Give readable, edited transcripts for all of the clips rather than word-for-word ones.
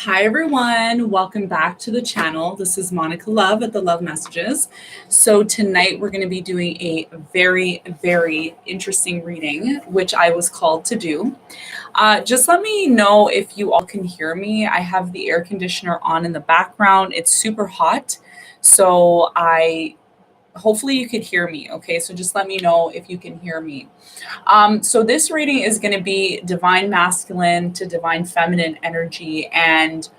Hi everyone, welcome back to the channel. This is Monica Love at the Love Messages. So tonight we're going to be doing a very interesting reading, which I was called to do. Just let me know if you all can hear me. I have the air conditioner on in the background. It's super hot, so hopefully you could hear me. Okay, so just let me know if you can hear me. So this reading is going to be divine masculine to divine feminine energy and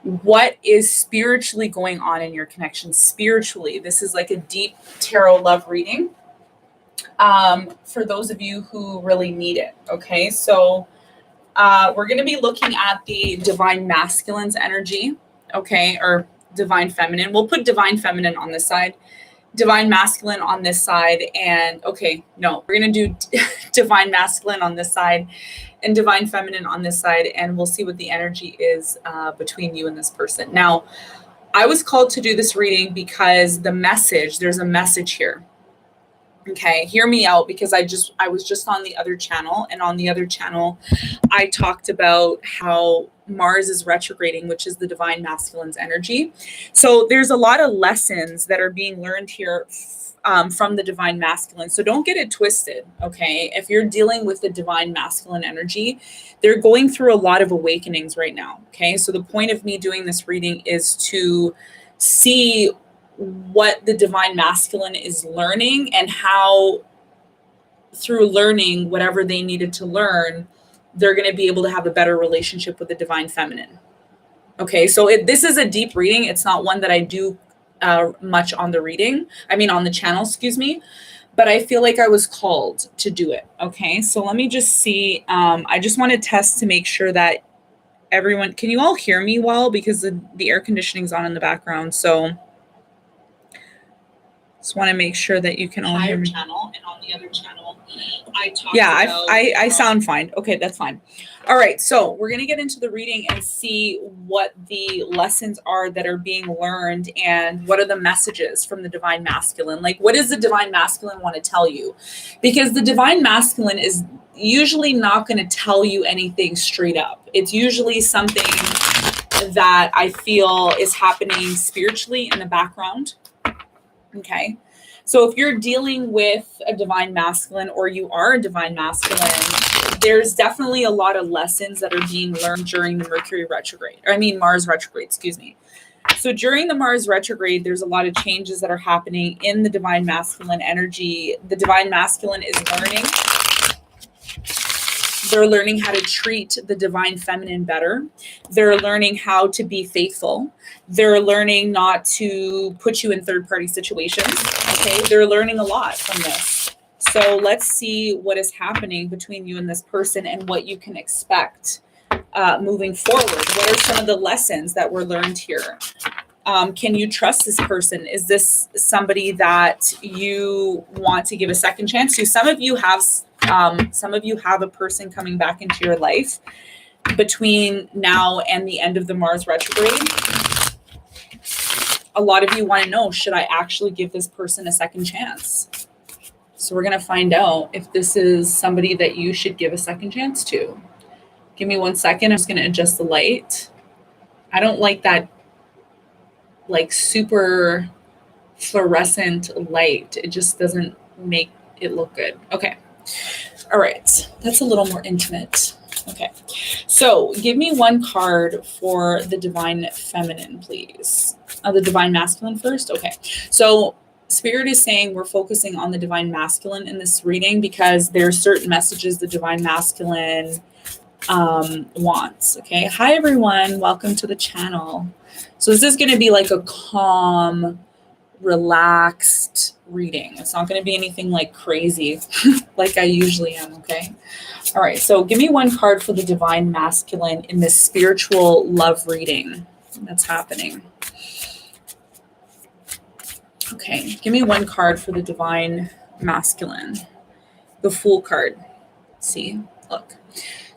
what is spiritually going on in your connection spiritually. This is like a deep tarot love reading for those of you who really need it. Okay, so we're going to be looking at the divine masculine's energy, okay, or divine feminine. We'll put divine feminine on this side, divine masculine on this side, and we're going to do divine masculine on this side and divine feminine on this side, and we'll see what the energy is between you and this person. Now, I was called to do this reading because there's a message here. Okay, hear me out, because I was just on the other channel, and on the other channel I talked about how Mars is retrograding, which is the divine masculine's energy. So there's a lot of lessons that are being learned here from the divine masculine. So don't get it twisted, okay? If you're dealing with the divine masculine energy, they're going through a lot of awakenings right now, okay? So the point of me doing this reading is to see what the divine masculine is learning, and how through learning whatever they needed to learn, they're going to be able to have a better relationship with the divine feminine. Okay, so this is a deep reading. It's not one that I do much on the channel, excuse me, but I feel like I was called to do it. Okay, so let me just see. I just want to test to make sure that everyone, can you all hear me well? Because the air conditioning's on in the background, so just want to make sure that you can all hear me. Channel, and on the other channel, I sound fine. Okay, that's fine. All right, so we're going to get into the reading and see what the lessons are that are being learned, and what are the messages from the divine masculine. Like, what does the divine masculine want to tell you? Because the divine masculine is usually not going to tell you anything straight up. It's usually something that I feel is happening spiritually in the background. Okay, so if you're dealing with a divine masculine, or you are a divine masculine, there's definitely a lot of lessons that are being learned during the Mars retrograde, excuse me. So during the Mars retrograde, there's a lot of changes that are happening in the divine masculine energy. The divine masculine is learning. They're learning how to treat the divine feminine better. They're learning how to be faithful. They're learning not to put you in third-party situations. Okay, they're learning a lot from this. So let's see what is happening between you and this person, and what you can expect moving forward. What are some of the lessons that were learned here? Can you trust this person? Is this somebody that you want to give a second chance to? Some of you have a person coming back into your life between now and the end of the Mars retrograde. A lot of you want to know, should I actually give this person a second chance? So we're going to find out if this is somebody that you should give a second chance to. Give me 1 second. I'm just going to adjust the light. I don't like that like super fluorescent light. It just doesn't make it look good. Okay. All right. That's a little more intimate. Okay. So give me one card for the divine feminine, please. The divine masculine first. Okay. So Spirit is saying we're focusing on the divine masculine in this reading, because there are certain messages the divine masculine wants. Okay. Hi, everyone. Welcome to the channel. So this is going to be like a calm, relaxed reading. It's not going to be anything like crazy like I usually am. Okay. All right. So give me one card for the divine masculine in this spiritual love reading that's happening. Okay. Give me one card for the divine masculine. The Fool card. See, look.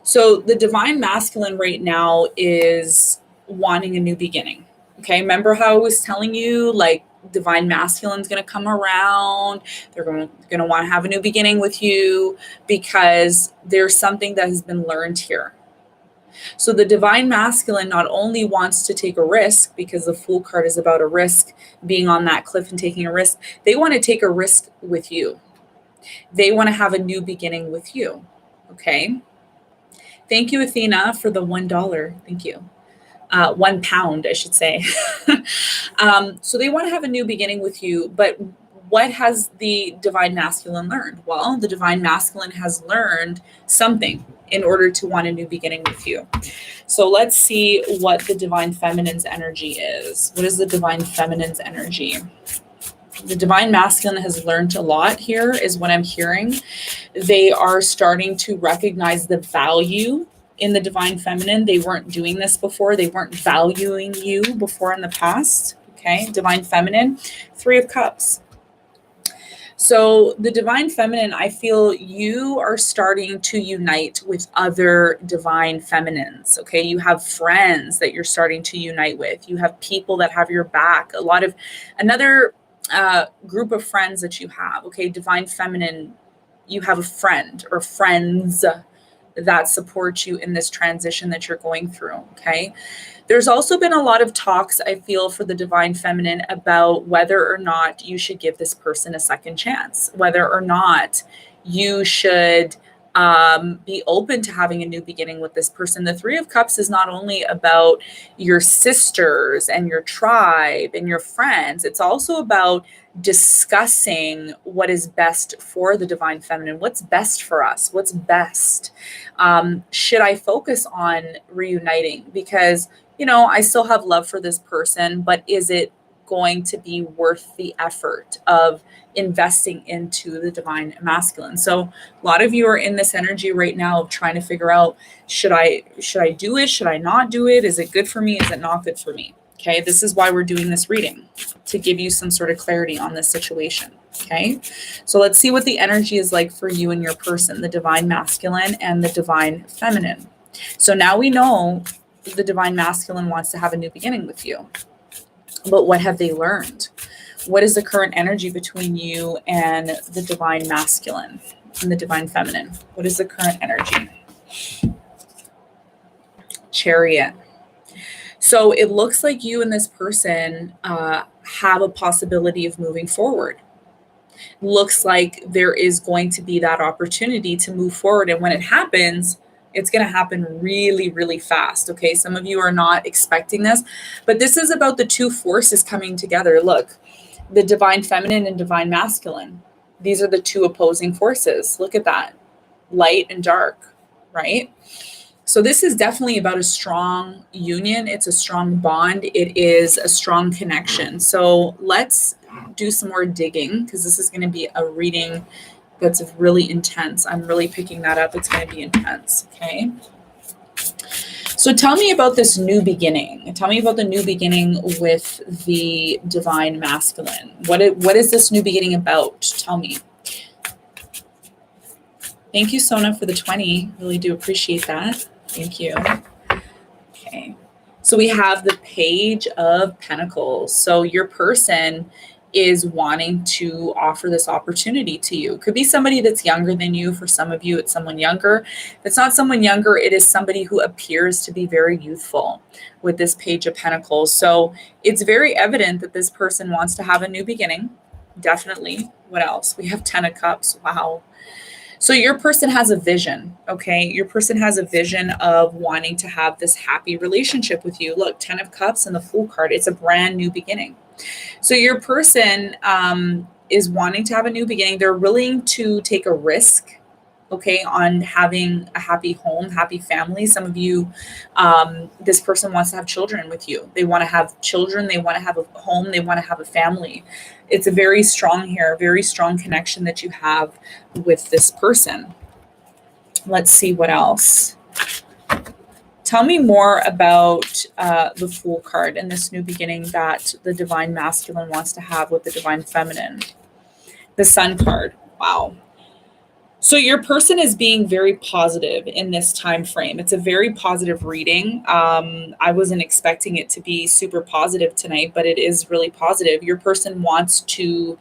So the divine masculine right now is wanting a new beginning. Okay. Remember how I was telling you, like, divine masculine's going to come around. They're going to want to have a new beginning with you, because there's something that has been learned here. So the divine masculine not only wants to take a risk, because the Fool card is about a risk, being on that cliff and taking a risk, they want to take a risk with you. They want to have a new beginning with you. Okay. Thank you, Athena, for the $1. Thank you. £1, I should say. So they want to have a new beginning with you, but what has the divine masculine learned? Well, the divine masculine has learned something in order to want a new beginning with you. So let's see what the divine feminine's energy is. What is the divine feminine's energy? The divine masculine has learned a lot here, is what I'm hearing. They are starting to recognize the value in the divine feminine. They weren't doing this before. They weren't valuing you before in the past. Okay, divine feminine, 3 of Cups. So the divine feminine, I feel you are starting to unite with other divine feminines. Okay, you have friends that you're starting to unite with. You have people that have your back. Another group of friends that you have. Okay, divine feminine, you have a friend or friends that support you in this transition that you're going through. Okay. There's also been a lot of talks, I feel, for the divine feminine about whether or not you should give this person a second chance, whether or not you should be open to having a new beginning with this person. The 3 of Cups is not only about your sisters and your tribe and your friends, it's also about discussing what is best for the divine feminine. What's best for us? What's best? Should I focus on reuniting? Because, I still have love for this person, but is it going to be worth the effort of investing into the divine masculine? So a lot of you are in this energy right now of trying to figure out, should I do it? Should I not do it? Is it good for me? Is it not good for me? Okay, this is why we're doing this reading, to give you some sort of clarity on this situation. Okay, so let's see what the energy is like for you and your person, the divine masculine and the divine feminine. So now we know the divine masculine wants to have a new beginning with you. But what have they learned? What is the current energy between you and the divine masculine and the divine feminine? What is the current energy? Chariot. So it looks like you and this person have a possibility of moving forward. Looks like there is going to be that opportunity to move forward. And when it happens, it's going to happen really, really fast. Okay. Some of you are not expecting this, but this is about the 2 forces coming together. Look, the divine feminine and divine masculine. These are the 2 opposing forces. Look at that. Light and dark, right? So this is definitely about a strong union. It's a strong bond. It is a strong connection. So let's do some more digging, because this is going to be a reading that's really intense. I'm really picking that up. It's going to be intense. Okay. So tell me about this new beginning. Tell me about the new beginning with the divine masculine. What is this new beginning about? Tell me. Thank you, Sona, for the 20. Really do appreciate that. Thank you. Okay. So we have the Page of Pentacles. So your person is wanting to offer this opportunity to you. It could be somebody that's younger than you. For some of you, it's someone younger. If it's not someone younger, it is somebody who appears to be very youthful with this Page of Pentacles. So it's very evident that this person wants to have a new beginning. Definitely. What else? We have 10 of Cups. Wow. So your person has a vision, okay? Your person has a vision of wanting to have this happy relationship with you. Look, 10 of Cups and the Fool card. It's a brand new beginning. So your person is wanting to have a new beginning. They're willing to take a risk, okay, on having a happy home, happy family. Some of you, this person wants to have children with you. They want to have children. They want to have a home. They want to have a family. It's a very strong here, very strong connection that you have with this person. Let's see what else. Tell me more about the Fool card and this new beginning that the divine masculine wants to have with the divine feminine. The Sun card. Wow. So your person is being very positive in this time frame. It's a very positive reading. I wasn't expecting it to be super positive tonight, but it is really positive. Your person wants to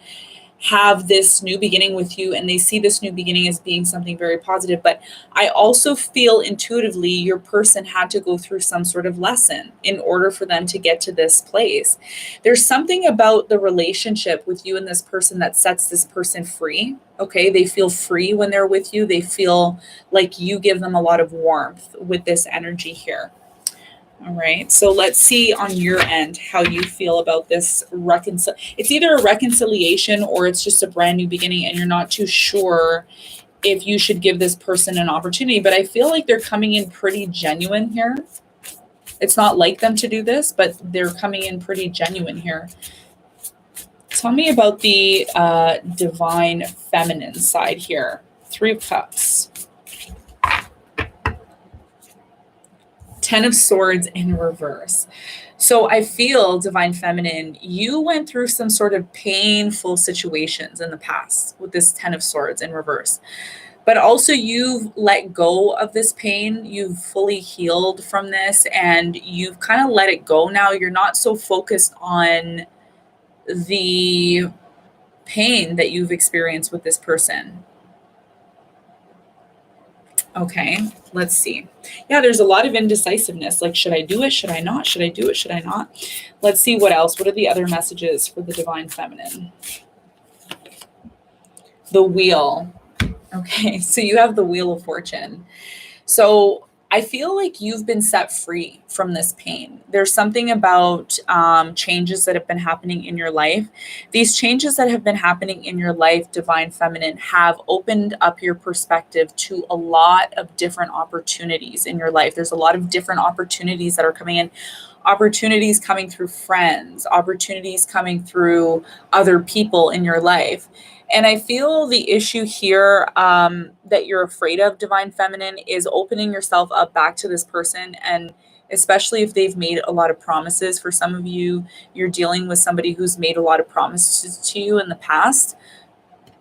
have this new beginning with you, and they see this new beginning as being something very positive. But I also feel intuitively your person had to go through some sort of lesson in order for them to get to this place. There's something about the relationship with you and this person that sets this person free. Okay, they feel free when they're with you. They feel like you give them a lot of warmth with this energy here. All right, so let's see on your end how you feel about this It's either a reconciliation or it's just a brand new beginning, and you're not too sure if you should give this person an opportunity. But I feel like they're coming in pretty genuine here. It's not like them to do this, but they're coming in pretty genuine here. Tell me about the divine feminine side here. 3 of Cups. 10 of Swords in reverse. So I feel, divine feminine, you went through some sort of painful situations in the past with this 10 of Swords in reverse. But also you've let go of this pain. You've fully healed from this, and you've kind of let it go now. You're not so focused on the pain that you've experienced with this person. Okay, let's see. Yeah, there's a lot of indecisiveness. Like, should I do it? Should I not? Should I do it? Should I not? Let's see what else. What are the other messages for the divine feminine? The Wheel. Okay, so you have the Wheel of Fortune. So I feel like you've been set free from this pain. There's something about changes that have been happening in your life. These changes that have been happening in your life, divine feminine, have opened up your perspective to a lot of different opportunities in your life. There's a lot of different opportunities that are coming in. Opportunities coming through friends, opportunities coming through other people in your life. And I feel the issue here that you're afraid of, divine feminine, is opening yourself up back to this person. And especially if they've made a lot of promises. For some of you, you're dealing with somebody who's made a lot of promises to you in the past.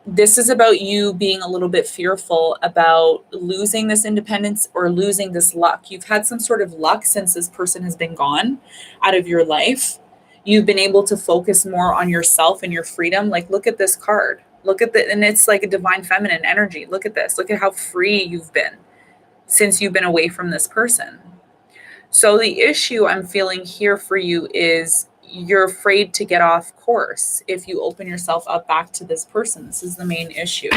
This is about you being a little bit fearful about losing this independence or losing this luck. You've had some sort of luck since this person has been gone out of your life. You've been able to focus more on yourself and your freedom. Like, look at this card. Look at and it's like a divine feminine energy. Look at this. Look at how free you've been since you've been away from this person. So the issue I'm feeling here for you is you're afraid to get off course if you open yourself up back to this person. This is the main issue.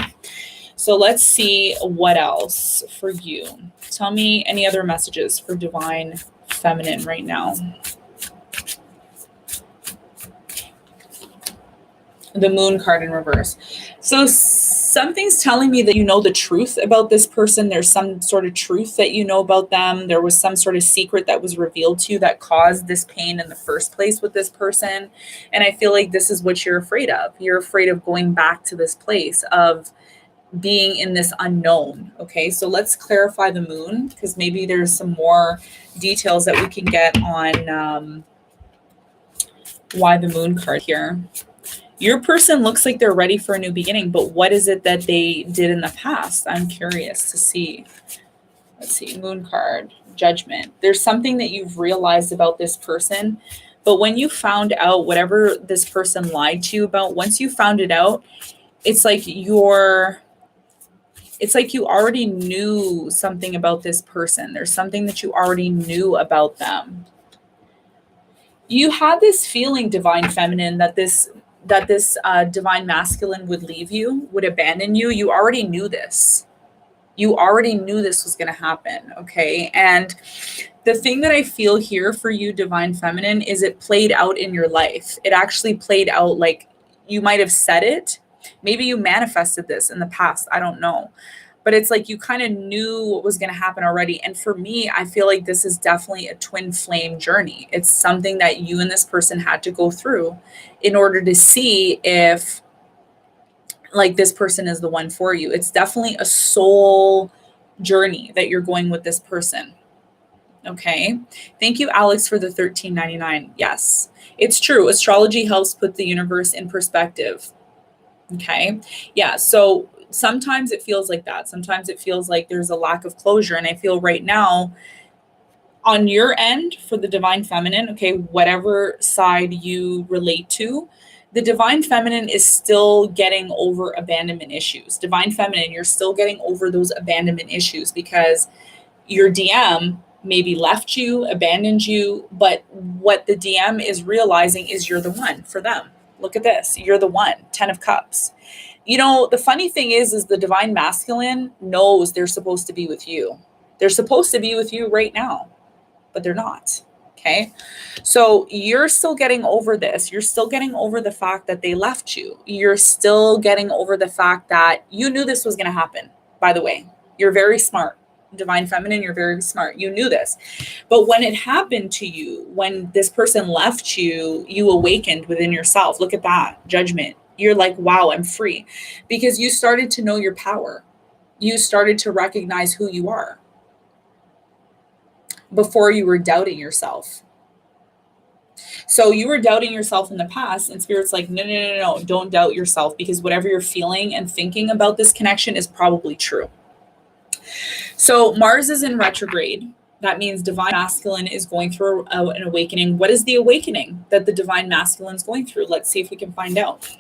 So let's see what else for you. Tell me any other messages for divine feminine right now. The Moon card in reverse. So something's telling me that you know the truth about this person. There's some sort of truth that you know about them. There was some sort of secret that was revealed to you that caused this pain in the first place with this person. And I feel like this is what you're afraid of. You're afraid of going back to this place of being in this unknown. Okay, so let's clarify the Moon, because maybe there's some more details that we can get on why the Moon card here. Your person looks like they're ready for a new beginning, but what is it that they did in the past? I'm curious to see. Let's see, Moon card, Judgment. There's something that you've realized about this person, but when you found out whatever this person lied to you about, once you found it out, it's like you already knew something about this person. There's something that you already knew about them. You had this feeling, divine feminine, that this divine masculine would leave you, would abandon you. You already knew this. You already knew this was going to happen, okay? And the thing that I feel here for you, divine feminine, is it played out in your life. It actually played out like you might have said it. Maybe you manifested this in the past. I don't know. But it's like you kind of knew what was going to happen already. And for me, I feel like this is definitely a twin flame journey. It's something that you and this person had to go through in order to see if like this person is the one for you. It's definitely a soul journey that you're going with this person. Okay. Thank you, Alex, for the $13.99. Yes, it's true. Astrology helps put the universe in perspective. Okay. Yeah. So sometimes it feels like that. Sometimes it feels like there's a lack of closure. And I feel right now on your end for the divine feminine, okay, whatever side you relate to, The divine feminine is still getting over abandonment issues. Divine feminine, you're still getting over those abandonment issues because your DM maybe left you, abandoned you, but what the DM is realizing is you're the one for them. Look at this. You're the one. 10 of Cups. You know, the funny thing is the divine masculine knows they're supposed to be with you. They're supposed to be with you right now, but they're not. Okay. So you're still getting over this. You're still getting over the fact that they left you. You're still getting over the fact that you knew this was going to happen. By the way, you're very smart. Divine feminine, you're very smart. You knew this. But when it happened to you, when this person left you, you awakened within yourself. Look at that judgment. You're like, wow, I'm free. Because you started to know your power. You started to recognize who you are. Before you were doubting yourself. So you were doubting yourself in the past, and Spirit's like, no, don't doubt yourself, because whatever you're feeling and thinking about this connection is probably true. So Mars is in retrograde. That means divine masculine is going through an awakening. What is the awakening that the divine masculine is going through? Let's see if we can find out.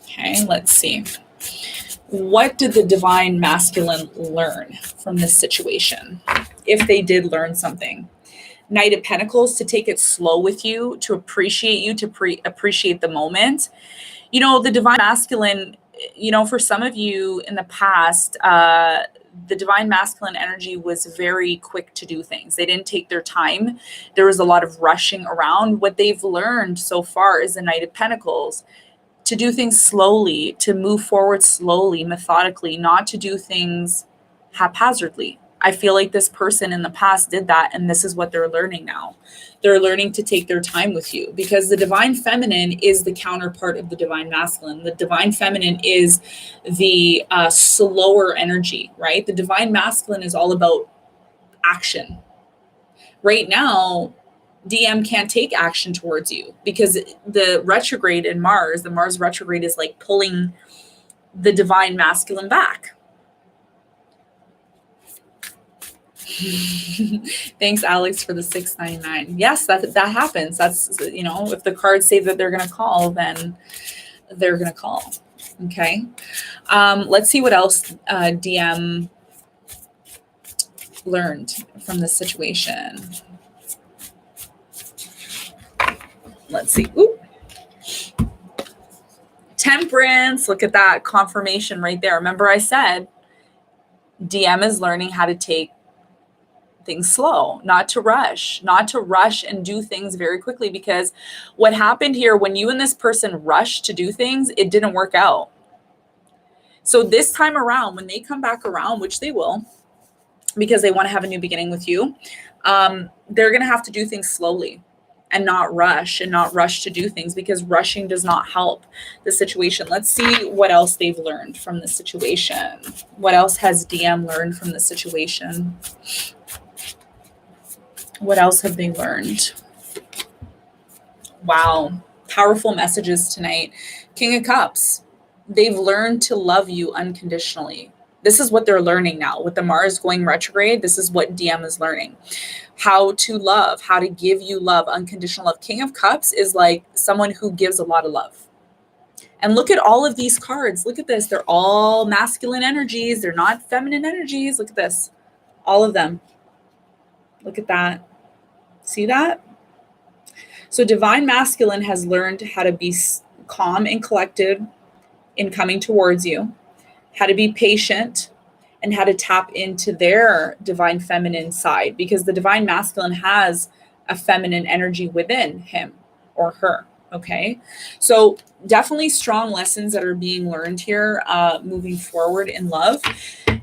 Okay, let's see. What did the divine masculine learn from this situation? If they did learn something. Knight of Pentacles, to take it slow with you, to appreciate you, to appreciate the moment. You know, the divine masculine, you know, for some of you in the past, the divine masculine energy was very quick to do things. They didn't take their time. There was a lot of rushing around. What they've learned so far is the Knight of Pentacles, to do things slowly, to move forward slowly, methodically, not to do things haphazardly. I feel like this person in the past did that, and this is what they're learning now. They're learning to take their time with you, because the divine feminine is the counterpart of the divine masculine. The divine feminine is the slower energy, right? The divine masculine is all about action. Right now, DM can't take action towards you because the retrograde in Mars, the Mars retrograde, is like pulling the divine masculine back. Thanks, Alex, for the $6.99. Yes, that happens. That's, you know, if the cards say that they're going to call, then they're going to call. Okay. Let's see what else DM learned from this situation. Let's see. Ooh. Temperance. Look at that confirmation right there. Remember I said DM is learning how to take things slow, not to rush and do things very quickly, because what happened here, when you and this person rushed to do things, it didn't work out. So this time around, when they come back around, which they will, because they want to have a new beginning with you, they're going to have to do things slowly and not rush to do things, because rushing does not help the situation. Let's see what else they've learned from the situation. What else has DM learned from the situation? What else have they learned? Wow. Powerful messages tonight. King of Cups. They've learned to love you unconditionally. This is what they're learning now. With the Mars going retrograde, this is what DM is learning. How to love, how to give you love, unconditional love. King of Cups is like someone who gives a lot of love. And look at all of these cards. Look at this. They're all masculine energies. They're not feminine energies. Look at this. All of them. Look at that. See that? So divine masculine has learned how to be calm and collected in coming towards you, how to be patient, and how to tap into their divine feminine side, because the divine masculine has a feminine energy within him or her. Okay. So definitely strong lessons that are being learned here, moving forward in love.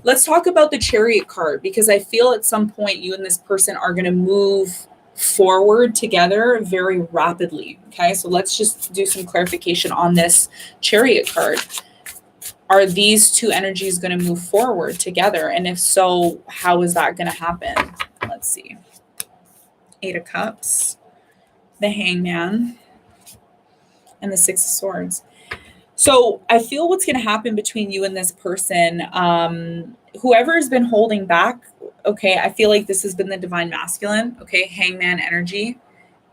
Let's talk about the Chariot card, because I feel at some point you and this person are going to move forward together very rapidly. Okay. So let's just do some clarification on this Chariot card. Are these two energies going to move forward together? And if so, how is that going to happen? Let's see. 8 of Cups, the Hangman, and the 6 of Swords. So I feel what's going to happen between you and this person, whoever has been holding back, okay, I feel like this has been the divine masculine, okay, Hangman energy.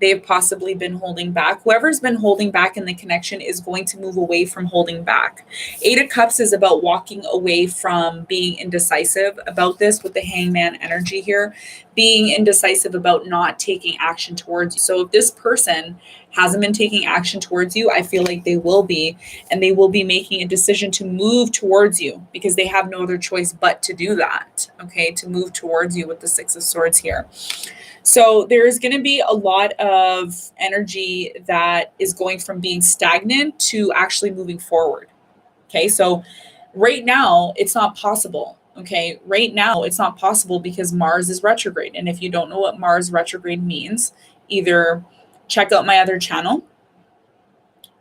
They've possibly been holding back. Whoever's been holding back in the connection is going to move away from holding back. 8 of Cups is about walking away from being indecisive about this with the Hangman energy here, being indecisive about not taking action towards you. So if this person hasn't been taking action towards you, I feel like they will be, and they will be making a decision to move towards you because they have no other choice but to do that, okay, to move towards you with the 6 of Swords here. So there is going to be a lot of energy that is going from being stagnant to actually moving forward. Okay, so right now it's not possible. Okay, right now it's not possible because Mars is retrograde. And if you don't know what Mars retrograde means, either check out my other channel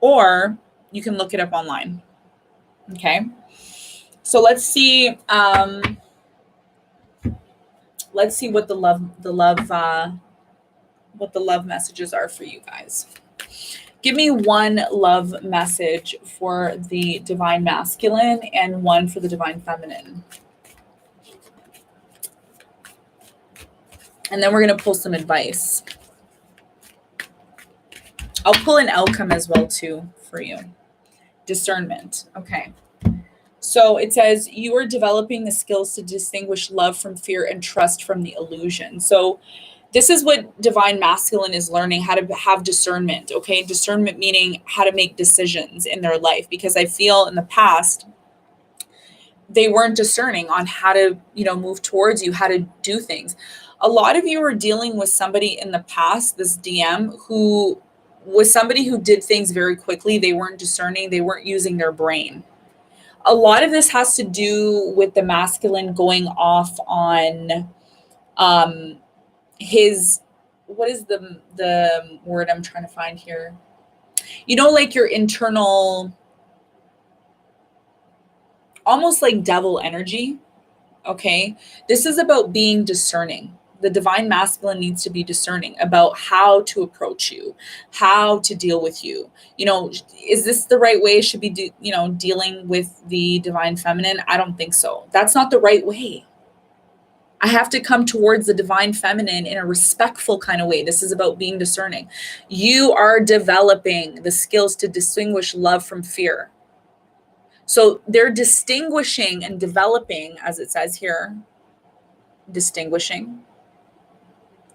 or you can look it up online. Okay, so let's see what the love messages are for you guys. Give me one love message for the divine masculine and one for the divine feminine. And then we're going to pull some advice. I'll pull an outcome as well too for you. Discernment. Okay. So it says you are developing the skills to distinguish love from fear and trust from the illusion. So this is what divine masculine is learning, how to have discernment. Okay. Discernment meaning how to make decisions in their life, because I feel in the past they weren't discerning on how to, move towards you, how to do things. A lot of you are dealing with somebody in the past, this DM, who was somebody who did things very quickly. They weren't discerning. They weren't using their brain. A lot of this has to do with the masculine going off on his, what is the word I'm trying to find here? Like your internal, almost like devil energy. Okay. This is about being discerning. The divine masculine needs to be discerning about how to approach you, how to deal with you. Is this the right way it should be, dealing with the divine feminine? I don't think so. That's not the right way. I have to come towards the divine feminine in a respectful kind of way. This is about being discerning. You are developing the skills to distinguish love from fear. So they're distinguishing and developing, as it says here, distinguishing.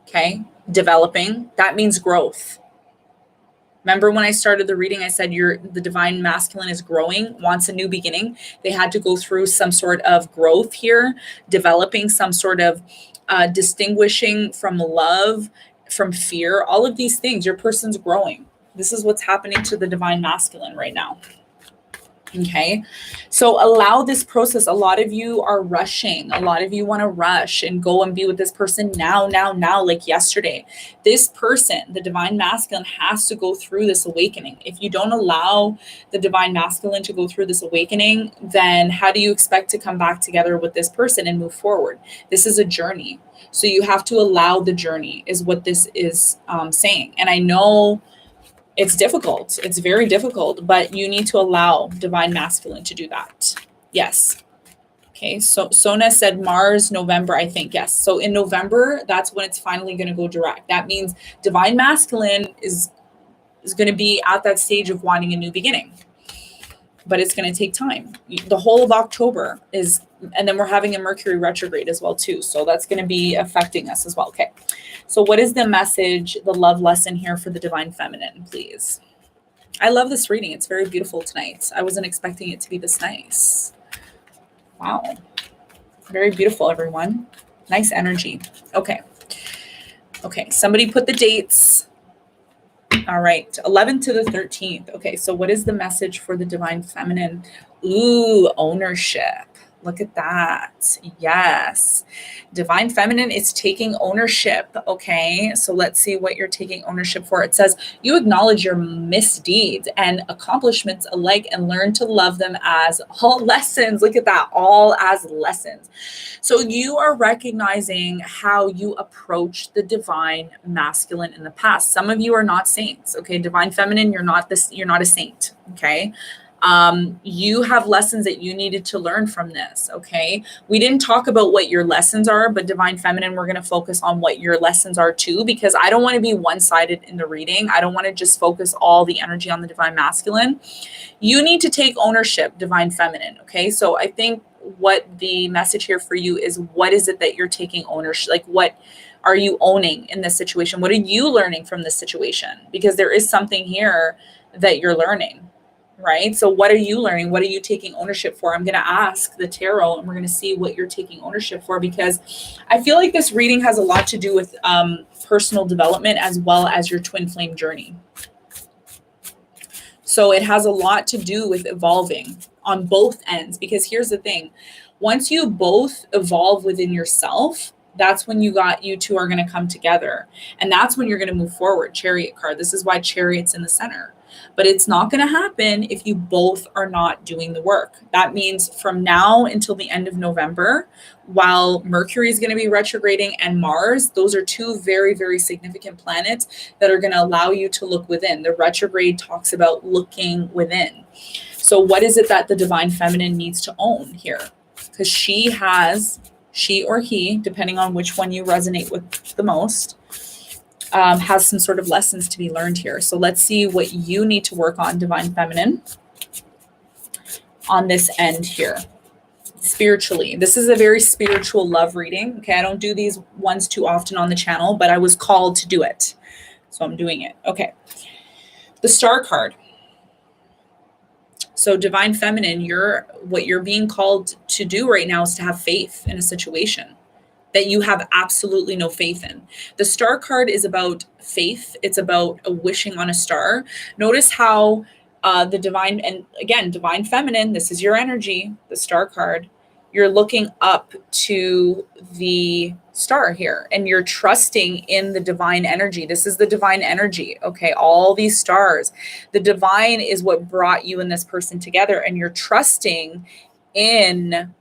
Okay. Developing. That means growth. Remember when I started the reading, I said the divine masculine is growing, wants a new beginning. They had to go through some sort of growth here, developing some sort of distinguishing from love, from fear, all of these things. Your person's growing. This is what's happening to the divine masculine right now. Okay. So allow this process. A lot of you are rushing. A lot of you want to rush and go and be with this person now, like yesterday. This person, the divine masculine, has to go through this awakening. If you don't allow the divine masculine to go through this awakening, then how do you expect to come back together with this person and move forward? This is a journey. So you have to allow the journey is what this is saying. And I know it's difficult. It's very difficult, but you need to allow divine masculine to do that. Yes. Okay. So Sona said Mars, November, I think. Yes. So in November, that's when it's finally going to go direct. That means divine masculine is going to be at that stage of wanting a new beginning, but it's going to take time. The whole of October is, and then we're having a Mercury retrograde as well too. So that's going to be affecting us as well. Okay. So what is the message, the love lesson here for the divine feminine, please? I love this reading. It's very beautiful tonight. I wasn't expecting it to be this nice. Wow. Very beautiful, everyone. Nice energy. Okay. Okay. Somebody put the dates. All right. 11th to the 13th. Okay. So what is the message for the divine feminine? Ooh, ownership. Look at that. Yes. Divine feminine is taking ownership. Okay. So let's see what you're taking ownership for. It says you acknowledge your misdeeds and accomplishments alike and learn to love them as all lessons. Look at that. All as lessons. So you are recognizing how you approach the divine masculine in the past. Some of you are not saints. Okay. Divine feminine, you're not a saint. Okay. You have lessons that you needed to learn from this, okay? We didn't talk about what your lessons are, but Divine Feminine, we're going to focus on what your lessons are too, because I don't want to be one-sided in the reading. I don't want to just focus all the energy on the Divine Masculine. You need to take ownership, Divine Feminine, okay? So I think what the message here for you is, what is it that you're taking ownership? Like, what are you owning in this situation? What are you learning from this situation? Because there is something here that you're learning, right? So what are you learning? What are you taking ownership for? I'm going to ask the tarot and we're going to see what you're taking ownership for, because I feel like this reading has a lot to do with personal development as well as your twin flame journey. So it has a lot to do with evolving on both ends, because here's the thing. Once you both evolve within yourself, that's when you two are going to come together. And that's when you're going to move forward. Chariot card. This is why Chariot's in the center. But it's not going to happen if you both are not doing the work. That means from now until the end of November, while Mercury is going to be retrograding and Mars, those are two very, very significant planets that are going to allow you to look within. The retrograde talks about looking within. So what is it that the Divine Feminine needs to own here? Because she or he, depending on which one you resonate with the most, has some sort of lessons to be learned here. So let's see what you need to work on, Divine Feminine, on this end here. Spiritually. This is a very spiritual love reading. Okay, I don't do these ones too often on the channel, but I was called to do it. So I'm doing it. Okay. The Star card. So Divine Feminine, what you're being called to do right now is to have faith in a situation that you have absolutely no faith in. The Star card is about faith. It's about a wishing on a star. Notice how the divine, and again, Divine Feminine, this is your energy, the Star card. You're looking up to the star here and you're trusting in the divine energy. This is the divine energy. Okay. All these stars, the divine is what brought you and this person together, and you're trusting in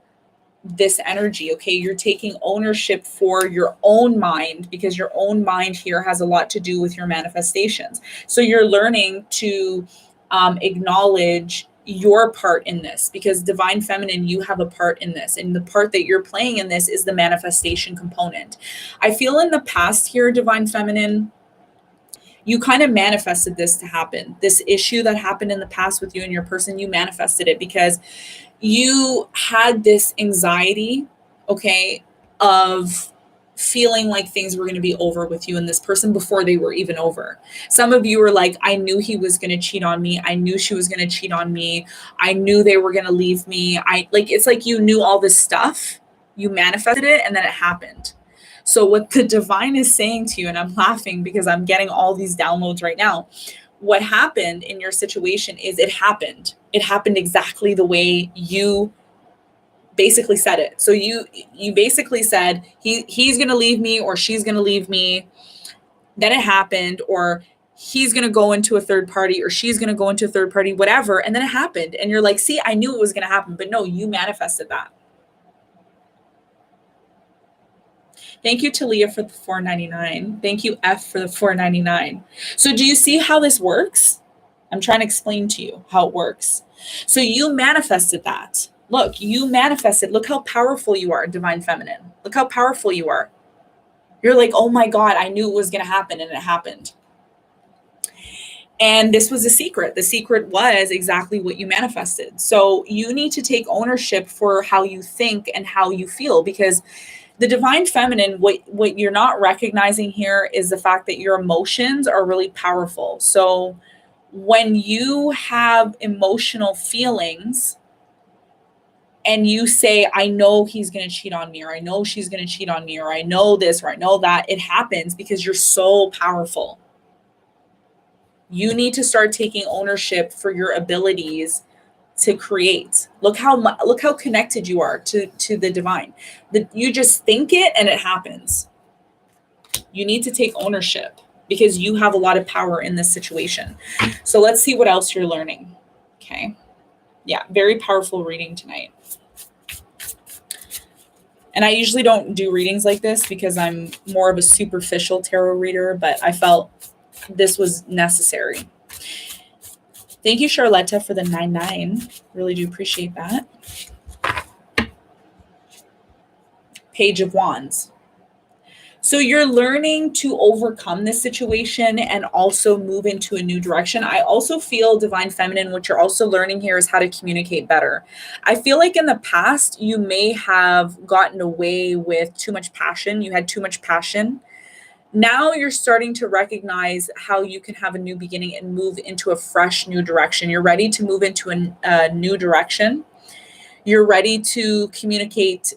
this energy. Okay. You're taking ownership for your own mind, because your own mind here has a lot to do with your manifestations. So you're learning to acknowledge your part in this, because Divine Feminine, you have a part in this, and the part that you're playing in this is the manifestation component. I feel in the past here, Divine Feminine, you kind of manifested this to happen. This issue that happened in the past with you and your person, you manifested it because you had this anxiety, okay, of feeling like things were going to be over with you and this person before they were even over. Some of you were like, I knew he was going to cheat on me. I knew she was going to cheat on me. I knew they were going to leave me. It's like you knew all this stuff. You manifested it and then it happened. So what the divine is saying to you, and I'm laughing because I'm getting all these downloads right now. What happened in your situation is it happened. It happened exactly the way you basically said it. So you basically said he's going to leave me or she's going to leave me. Then it happened, or he's going to go into a third party or she's going to go into a third party, whatever. And then it happened. And you're like, see, I knew it was going to happen, but no, you manifested that. Thank you, Talia, for the $4.99. Thank you, F, for the $4.99. So do you see how this works? I'm trying to explain to you how it works. So you manifested that. Look, you manifested. Look how powerful you are, Divine Feminine. Look how powerful you are. You're like, oh my God, I knew it was going to happen, and it happened. And this was a secret. The secret was exactly what you manifested. So you need to take ownership for how you think and how you feel, because the Divine Feminine, what you're not recognizing here is the fact that your emotions are really powerful. So when you have emotional feelings and you say, I know he's going to cheat on me, or I know she's going to cheat on me, or I know this, or I know that, it happens because you're so powerful. You need to start taking ownership for your abilities to create. Look how connected you are to the divine. You just think it and it happens. You need to take ownership because you have a lot of power in this situation. So let's see what else you're learning. Okay. Yeah, very powerful reading tonight. And I usually don't do readings like this because I'm more of a superficial tarot reader, but I felt this was necessary. Thank you, Charlotta, for the 99. Really do appreciate that. Page of Wands. So you're learning to overcome this situation and also move into a new direction. I also feel Divine Feminine, what you're also learning here is how to communicate better. I feel like in the past, you may have gotten away with too much passion. You had too much passion. Now you're starting to recognize how you can have a new beginning and move into a fresh new direction. You're ready to move into a new direction. You're ready to communicate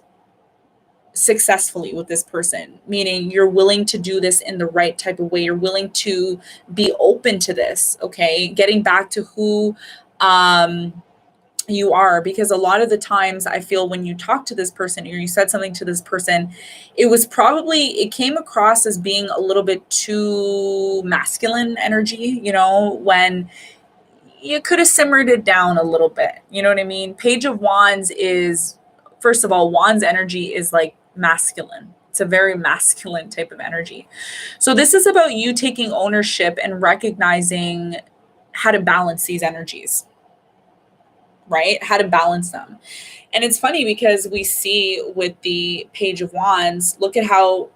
successfully with this person, meaning you're willing to do this in the right type of way. You're willing to be open to this, okay? Getting back to who you are, because a lot of the times I feel when you talk to this person or you said something to this person, it came across as being a little bit too masculine energy, when you could have simmered it down a little bit. You know what I mean? Page of Wands is, first of all, Wands energy is like masculine. It's a very masculine type of energy. So this is about you taking ownership and recognizing how to balance these energies, right? How to balance them. And it's funny because we see with the Page of Wands, look at how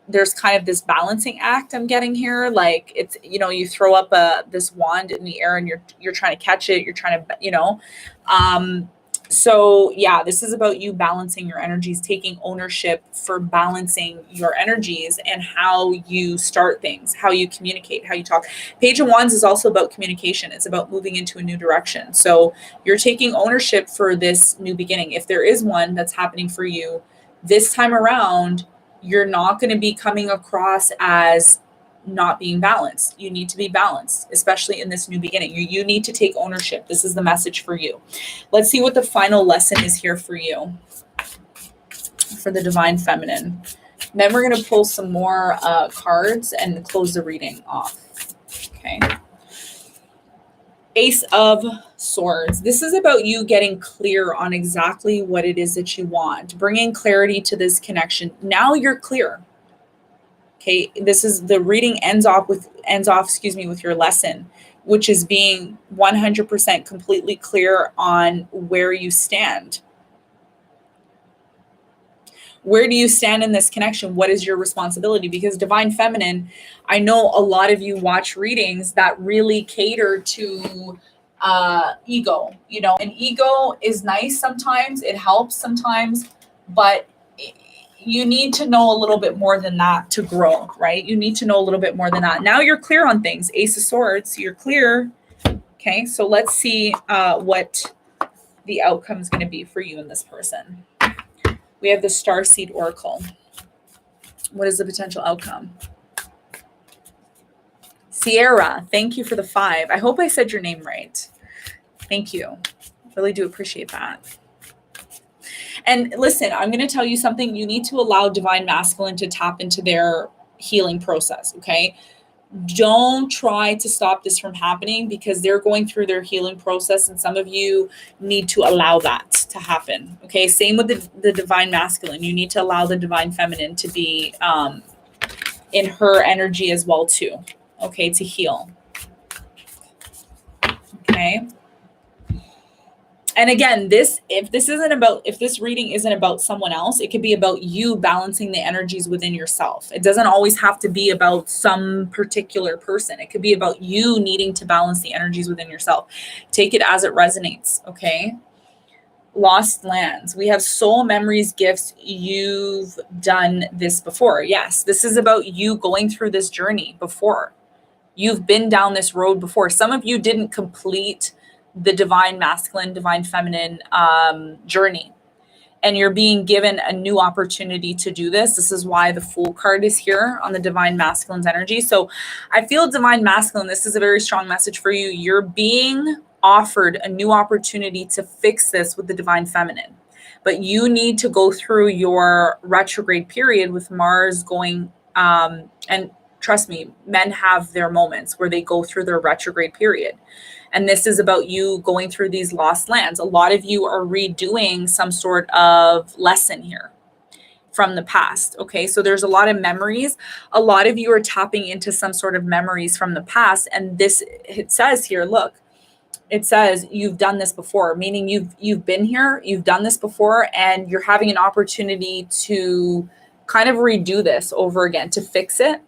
there's kind of this balancing act I'm getting here. Like it's, you throw up this wand in the air and you're trying to catch it. You're trying to, so yeah, this is about you balancing your energies, taking ownership for balancing your energies and how you start things, how you communicate, how you talk. Page of Wands is also about communication. It's about moving into a new direction. So you're taking ownership for this new beginning. If there is one that's happening for you this time around, you're not going to be coming across as not being balanced. You need to be balanced, especially in this new beginning. You need to take ownership. This is the message for you. Let's see what the final lesson is here for you, for the Divine Feminine. Then we're going to pull some more cards and close the reading off. Okay. Ace of Swords. This is about you getting clear on exactly what it is that you want, bringing clarity to this connection. Now you're clear. Okay, this is the reading ends off with your lesson, which is being 100% completely clear on where you stand. Where do you stand in this connection? What is your responsibility? Because Divine Feminine, I know a lot of you watch readings that really cater to ego, and ego is nice sometimes, it helps sometimes, but you need to know a little bit more than that to grow, right? You need to know a little bit more than that. Now you're clear on things. Ace of Swords, you're clear. Okay, so let's see what the outcome is going to be for you and this person. We have the Starseed Oracle. What is the potential outcome? Sierra, thank you for the 5. I hope I said your name right. Thank you. Really do appreciate that. And listen, I'm going to tell you something. You need to allow Divine Masculine to tap into their healing process, okay? Don't try to stop this from happening because they're going through their healing process and some of you need to allow that to happen, okay? Same with the Divine Masculine. You need to allow the Divine Feminine to be in her energy as well too, okay, to heal, okay? And again, if this reading isn't about someone else, it could be about you balancing the energies within yourself. It doesn't always have to be about some particular person. It could be about you needing to balance the energies within yourself. Take it as it resonates, okay? Lost lands. We have soul memories, gifts. You've done this before. Yes, this is about you going through this journey before. You've been down this road before. Some of you didn't complete the Divine Masculine, Divine Feminine journey. And you're being given a new opportunity to do this. This is why the Fool card is here on the Divine Masculine's energy. So I feel Divine Masculine, this is a very strong message for you. You're being offered a new opportunity to fix this with the Divine Feminine. But you need to go through your retrograde period with Mars going, and trust me, men have their moments where they go through their retrograde period. And this is about you going through these lost lands. A lot of you are redoing some sort of lesson here from the past. Okay, so there's a lot of memories. A lot of you are tapping into some sort of memories from the past. And this, it says here, look, it says you've done this before, meaning you've been here, you've done this before, and you're having an opportunity to kind of redo this over again, to fix it.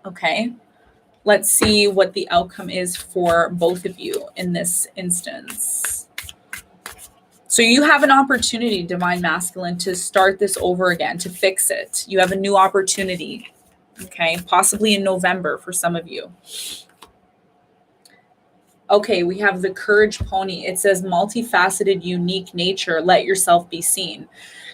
Okay. Let's see what the outcome is for both of you in this instance. So you have an opportunity, Divine Masculine, to start this over again, to fix it. You have a new opportunity. Okay. Possibly in November for some of you. Okay, we have the Courage Pony. It says multifaceted, unique nature. Let yourself be seen.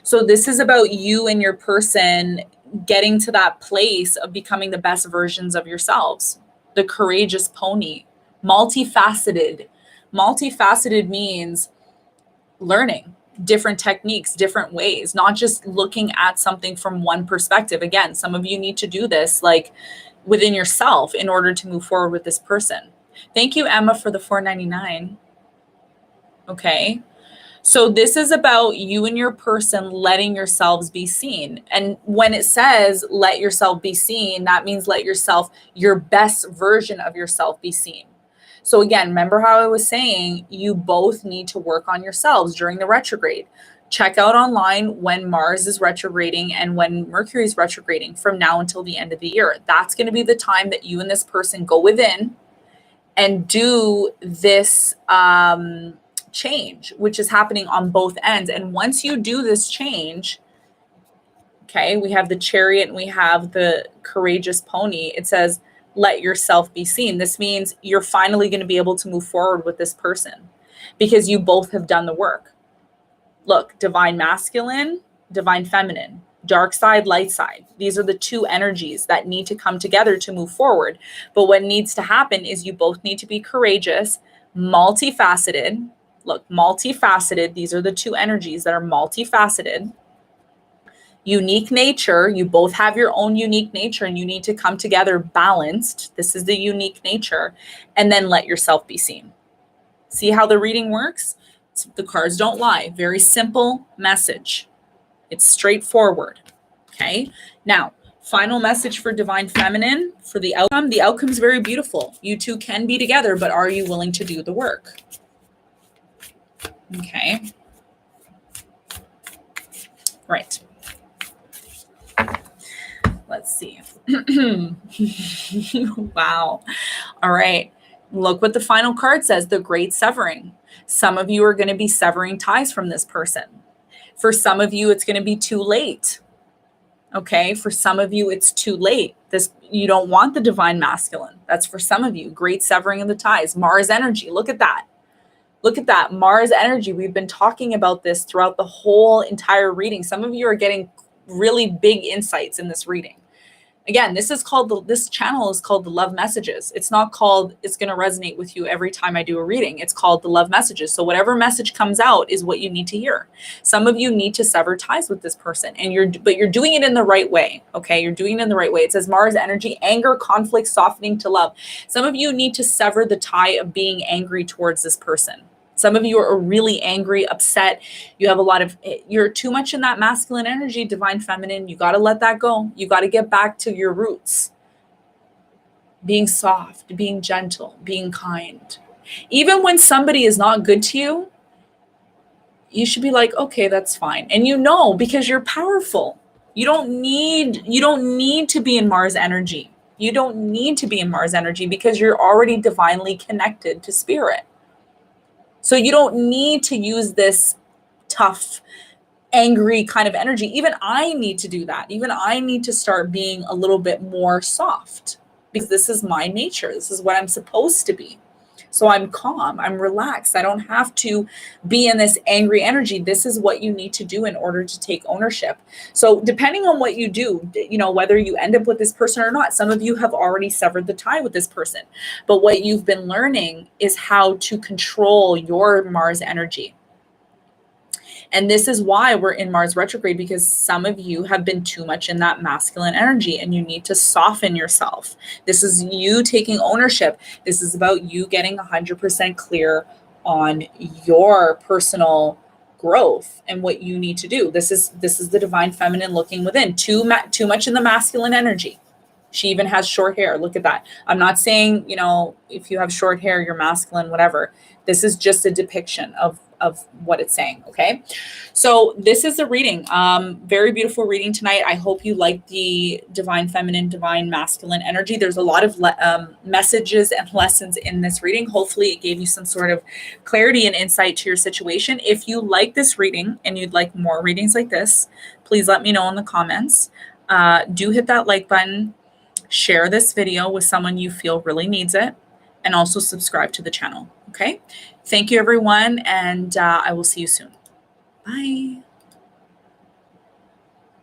So this is about you and your person getting to that place of becoming the best versions of yourselves. The Courageous Pony. Multifaceted. Multifaceted means learning different techniques, different ways, not just looking at something from one perspective. Again, some of you need to do this like within yourself in order to move forward with this person. Thank you, Emma, for the $4.99. Okay. So this is about you and your person letting yourselves be seen. And when it says let yourself be seen, that means let yourself, your best version of yourself, be seen. So again, remember how I was saying you both need to work on yourselves during the retrograde. Check out online when Mars is retrograding and when Mercury is retrograding from now until the end of the year. That's going to be the time that you and this person go within and do this change, which is happening on both ends. And once you do this change, okay, we have the Chariot and we have the Courageous Pony. It says, let yourself be seen. This means you're finally going to be able to move forward with this person because you both have done the work. Look, Divine Masculine, Divine Feminine. Dark side, light side. These are the two energies that need to come together to move forward. But what needs to happen is you both need to be courageous, multifaceted. Look, multifaceted. These are the two energies that are multifaceted. Unique nature. You both have your own unique nature and you need to come together balanced. This is the unique nature. And then let yourself be seen. See how the reading works? The cards don't lie. Very simple message. It's straightforward. Okay. Now, final message for Divine Feminine for the outcome. The outcome is very beautiful. You two can be together, but are you willing to do the work? Okay. Right. Let's see. Wow. All right. Look what the final card says, the Great Severing. Some of you are going to be severing ties from this person. For some of you, it's going to be too late. Okay. For some of you, it's too late. You don't want the Divine Masculine. That's for some of you. Great severing of the ties. Mars energy. Look at that. Look at that. Mars energy. We've been talking about this throughout the whole entire reading. Some of you are getting really big insights in this reading. Again, this channel is called the Love Messages. It's not called, it's going to resonate with you every time I do a reading. It's called the Love Messages. So whatever message comes out is what you need to hear. Some of you need to sever ties with this person but you're doing it in the right way. Okay. You're doing it in the right way. It says Mars energy, anger, conflict, softening to love. Some of you need to sever the tie of being angry towards this person. Some of you are really angry, upset. You're too much in that masculine energy, Divine Feminine. You got to let that go. You got to get back to your roots. Being soft, being gentle, being kind. Even when somebody is not good to you, you should be like, okay, that's fine. And because you're powerful. You don't need to be in Mars energy. You don't need to be in Mars energy because you're already divinely connected to spirit. So you don't need to use this tough, angry kind of energy. Even I need to do that. Even I need to start being a little bit more soft because this is my nature. This is what I'm supposed to be. So I'm calm. I'm relaxed. I don't have to be in this angry energy. This is what you need to do in order to take ownership. So depending on what you do, whether you end up with this person or not, some of you have already severed the tie with this person. But what you've been learning is how to control your Mars energy. And this is why we're in Mars retrograde, because some of you have been too much in that masculine energy and you need to soften yourself. This is you taking ownership. This is about you getting 100% clear on your personal growth and what you need to do. This is the Divine Feminine looking within. Too much in the masculine energy. She even has short hair. Look at that. I'm not saying, if you have short hair, you're masculine, whatever. This is just a depiction of what it's saying. Okay. So this is the reading. Very beautiful reading tonight. I hope you like the divine feminine, divine masculine energy. There's a lot of messages and lessons in this reading. Hopefully it gave you some sort of clarity and insight to your situation. If you like this reading and you'd like more readings like this, please let me know in the comments. Do hit that like button, share this video with someone you feel really needs it, and also subscribe to the channel. Okay. Thank you, everyone. And I will see you soon. Bye.